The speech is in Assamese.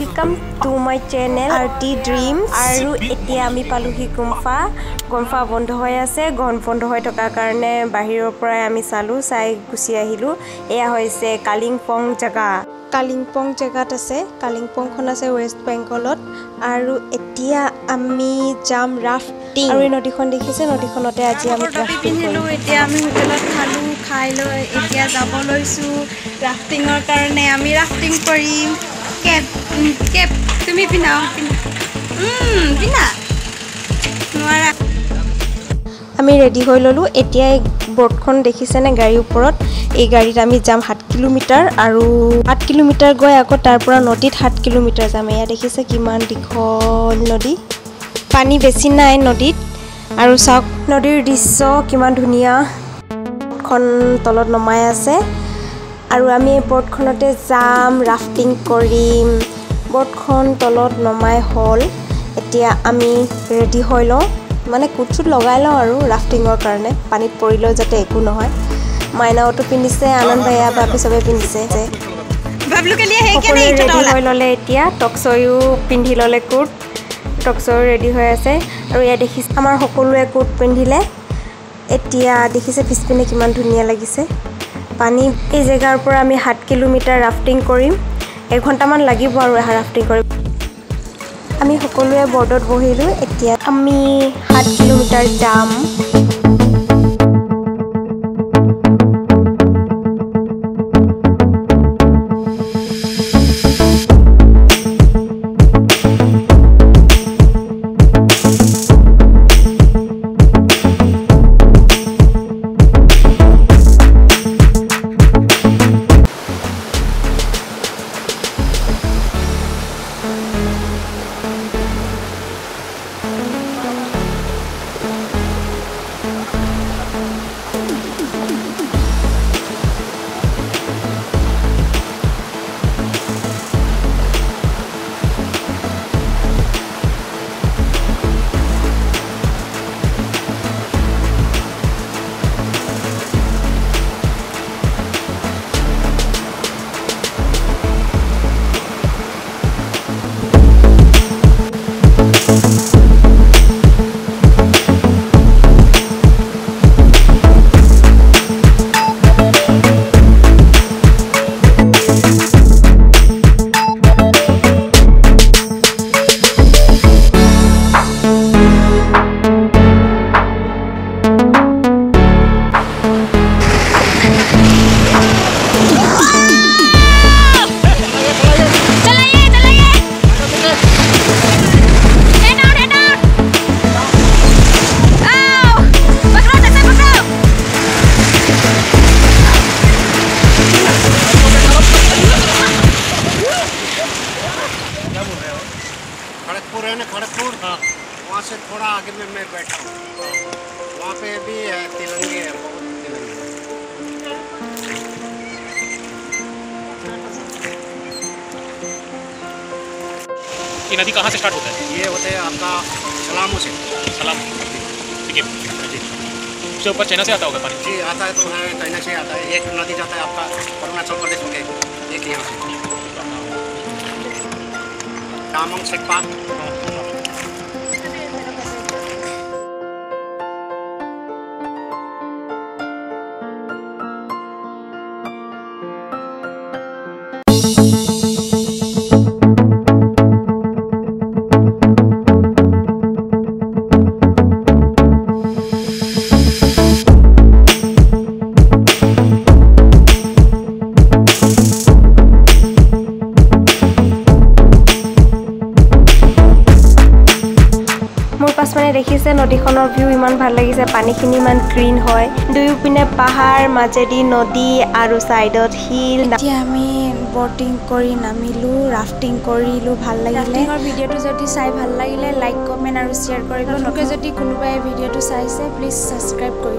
Welcome to my channel RT Dreams. আৰু এতিয়া আমি পালোহি গম্ফা বন্ধ হৈ আছে বন্ধ হৈ থকা কাৰণে বাহিৰৰ পৰা আমি চাই গুছি আহিলো এয়া হৈছে কালিংপং জেগাত আছে কালিংপংখন আছে ওয়েস্ট বেংগলত আৰু এতিয়া আমি যাম ৰাফটিং আৰু নদীখন দেখিছে নদীখনতে আজি আমি ৰাফটিং কৰিলো এতিয়া আমি হোটেলত খাই লৈ এতিয়া যাব লৈছো ৰাফটিংৰ কাৰণে আমি ৰাফটিং কৰিম কেপ তুমি পিনা নোৱাৰা আমি ৰেডি হৈ ললো এতিয়া বৰ্ডখন দেখিছেনে গাড়ীৰ ওপৰত এই গাড়ীত আমি যাম 7 কিলোমিটাৰ আৰু 8 কিলোমিটাৰ গৈ আকৌ তাৰ পৰা নদীত 7 কিলোমিটাৰ যাম এয়া দেখিছে কিমান দীঘল নদী পানী বেছি নাই নদীত আৰু চাওক নদীৰ দৃশ্য কিমান ধুনীয়া খন তলত নমাই আছে আৰু আমি এই বৰ্ডখনতে যাম ৰাফটিং কৰিম বৰ্ডখন তলত নমাই হল এতিয়া আমি ৰেডি হৈ লওঁ মানে কুচুট লগাই লওঁ আৰু ৰাফটিংৰ কাৰণে পানীত পৰিলেও যাতে একো নহয় মাইনাওটো পিন্ধিছে আনন্দ ভাইয়া বাপি সবে পিন্ধিছে বাবলু কে লিয়ে হে কে নাই ৰেডি হৈ ললে এতিয়া টকছয়ু পিন্ধি ললে কুট টকছয়ু ৰেডি হৈ আছে আৰু এয়া দেখিছে আমাৰ সকলোৱে কুট পিন্ধিলে এতিয়া দেখিছে পিছপিনে কিমান ধুনীয়া লাগিছে পানী এই জেগাৰ পৰা আমি 7 কিলোমিটাৰ ৰাফটিং কৰিম 1 ঘণ্টামান লাগিব আৰু ৰাফটিং কৰিম আমি সকলোৱে বৰ্ডত বহিলো এতিয়া আমি 7 কিলোমিটাৰ যাম खड़गपुर हाँ वहाँ से थोड़ा आगे में मैं बैठा हूँ वहाँ पे भी है तिरंगे है ये नदी कहाँ से स्टार्ट होता है ये होते हैं आपका सलामों से सलाम ठीक है उससे ऊपर चाइना से आता होगा पानी जी आता है तो है चाइना से आता है एक नदी जाता है आपका अरुणाचल प्रदेश में एक यहाँ से टामंग सेक्पा দেখিছে নদীখনৰ ভিউ ইমান ভাল লাগিছে পানীখিনি ইমান গ্ৰীন হয় দুয়োপিনে পাহাৰ মাজেদি নদী আৰু সাইডত হিল এতিয়া আমি বোটিং কৰি নামিলো ৰাফটিং কৰিলো ভাল লাগিলে ভিডিওটো যদি চাই ভাল লাগিলে লাইক কমেন্ট আৰু শেয়াৰ কৰিব নতুনকৈ যদি কোনোবাই ভিডিওটো চাইছে প্লিজ সাবস্ক্ৰাইব কৰিব